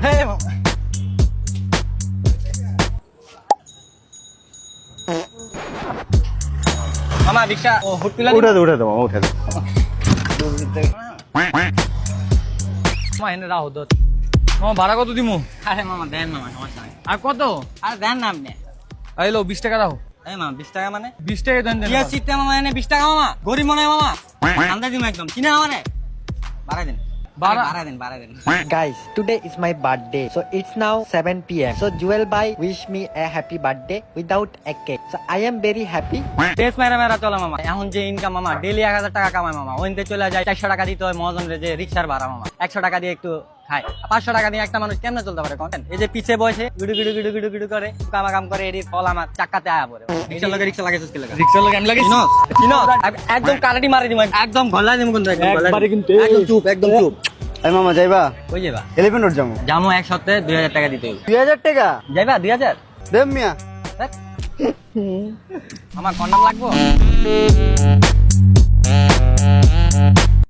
হে মামা মামা রিক্সা ও হুটপিলা উঠে দে মামা উঠে দে। মামা এনে রাও দত মামা ভাড়া কত দিমু? আরে মামা দেন মামা, সমস্যা নাই। আর কত? আরে দেন না আপনি। আইলো 20 টাকা দাও। এই মামা 20 টাকা মানে? 20 টাকা দেন দেন কি চিত্তে মামা, এনে 20 টাকা মামা? গরিব মনে হয় মামা। আন্দা দিম একদম। চিনা আমারে? বাড়াই দেন। বাড়াই দেন। Guys, today is my birthday. So it's now 7 p.m. So Jewel bhai wish me a happy birthday without a cake. So I am very happy. দেশ মেরা চলা মামা। এখন যে ইনকাম মামা ডেইলি 1000 টাকা কামায় মামা। ওইতে চলে যায় 400 টাকা দিতে হয় মহাজন রে, যে রিকশার ভাড়া মামা। 100 টাকা দিয়ে একটু খায়। 500 টাকা দিয়ে একটা মানুষ কেমনে চলতে পারে কন্টেন্ট? এই যে পিছে বসে গুডু করে কাম করে, এর ফল আমার চাকাতে আয়া পড়ে। রিকশা লাগাইছিস কি লাগা? রিক্সার লোক আমি লাগাইছি। চিনো একদম কারাটি মারি দিমু, একদম গলায় দিমু কিন্তু একবারে কিন্তু একদম চুপ। এই মামা যাইবা? কই যাবা? 11 রোড যাবো। জামু এক সপ্তাহে 2000 টাকা দিতে হইব। 2000 টাকা যাইবা 2000? দেব মিয়া। আমার কন্ডাম লাগবো?